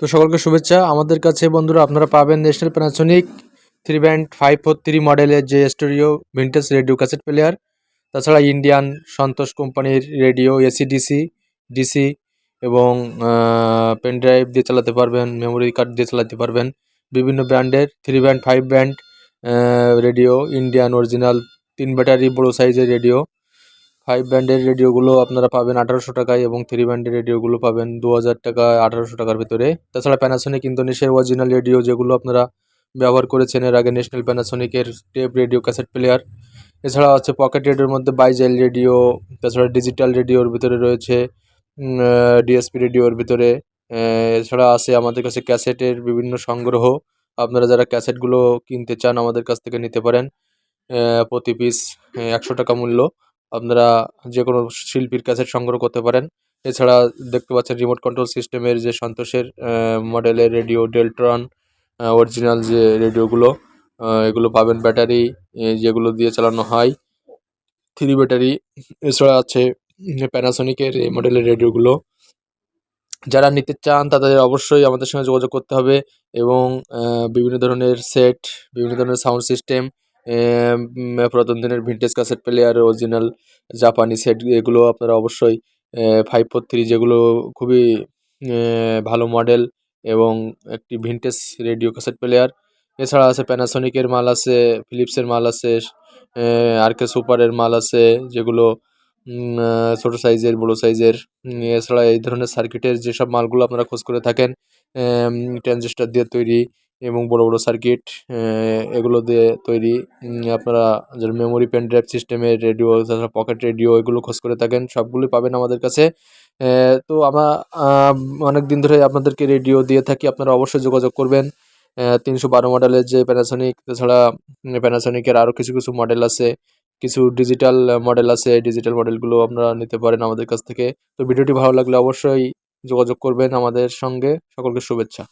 তো সকলকে শুভেচ্ছা। আমাদের কাছে বন্ধুরা আপনারা পাবেন ন্যাশনাল প্যানাসোনিক 3 ব্যান্ড 543 মডেলের যে stereo vintage radio cassette player, তাছাড়া ইন্ডিয়ান সন্তোষ কোম্পানির রেডিও এসি ডিসি ডিসি এবং পেন ড্রাইভ দিয়ে চালাতে পারবেন, মেমোরি কার্ড দিয়ে চালাতে পারবেন। বিভিন্ন ব্র্যান্ডের 3 band 5 band radio, Indian original 3 battery বড়ো সাইজের রেডিও। 5 ব্যান্ডের রেডিওগুলো আপনারা পাবেন 1800 টাকায় এবং 3 ব্যান্ডের রেডিওগুলো পাবেন 2000 টাকা 1800 টাকার ভিতরে। তাছাড়া প্যানাসোনিক ইন্দোনেশিয়ার অরিজিনাল রেডিও যেগুলো আপনারা ব্যবহার করেছেন এর আগে, ন্যাশনাল প্যানাসোনিকের টেপ রেডিও ক্যাসেট প্লেয়ার। এছাড়া আছে পকেট রেডিওর মধ্যে বাইজাইল রেডিও, তাছাড়া ডিজিটাল রেডিওর ভিতরে রয়েছে ডিএসপি রেডিওর ভিতরে। এছাড়া আছে আমাদের কাছে ক্যাসেটের বিভিন্ন সংগ্রহ। আপনারা যারা ক্যাসেটগুলো কিনতে চান আমাদের কাছ থেকে নিতে পারেন। প্রতি পিস 100 টাকা মূল্য। আপনারা যে কোনো শিল্পীর ক্যাসেট সংগ্রহ করতে পারেন। এছাড়া দেখতে পাচ্ছেন রিমোট কন্ট্রোল সিস্টেমের যে সন্তোষের মডেলের রেডিও ডেলট্রন অরিজিনাল যে রেডিওগুলো, এগুলো পাবেন ব্যাটারি যেগুলো দিয়ে চালানো হয় 3 ব্যাটারি। এছাড়া আছে প্যানাসোনিকের এই মডেলের রেডিওগুলো। যারা নিতে চান তাদের অবশ্যই আমাদের সঙ্গে যোগাযোগ করতে হবে এবং বিভিন্ন ধরনের সেট, বিভিন্ন ধরনের সাউন্ড সিস্টেম, পুরাতন দিনের ভিন্টেজ ক্যাসেট প্লেয়ার, অরিজিনাল জাপানি সেট, এগুলো আপনারা অবশ্যই 543 যেগুলো খুবই ভালো মডেল এবং একটি ভিন্টেজ রেডিও ক্যাসেট প্লেয়ার। এছাড়া আছে প্যানাসোনিকের মাল আছে, ফিলিপসের মাল আছে, আরকে সুপারের মাল আছে যেগুলো ছোটো সাইজের, বড়ো সাইজের। এছাড়া এই ধরনের সার্কিটের যেসব মালগুলো আপনারা খোঁজ করে থাকেন, ট্রানজিস্টার দিয়ে তৈরি এবং বড় বড় সার্কিট, এগুলো দিয়ে তৈরি। আপনারা যারা মেমোরি পেন ড্রাইভ সিস্টেমের রেডিও, তাছাড়া পকেট রেডিও, এগুলো খোঁজ করে থাকেন সবগুলোই পাবেন আমাদের কাছে। তো আমরা অনেক দিন ধরে আপনাদেরকে রেডিও দিয়ে থাকি, আপনারা অবশ্যই যোগাযোগ করবেন। 312 মডেলের যে প্যানাসোনিক, তাছাড়া প্যানাসোনিকের আরও কিছু কিছু মডেল আছে, কিছু ডিজিটাল মডেল আছে। ডিজিটাল মডেলগুলো আপনারা নিতে পারেন আমাদের কাছ থেকে। তো ভিডিওটি ভালো লাগলে অবশ্যই যোগাযোগ করবেন আমাদের সঙ্গে। সকলকে শুভেচ্ছা।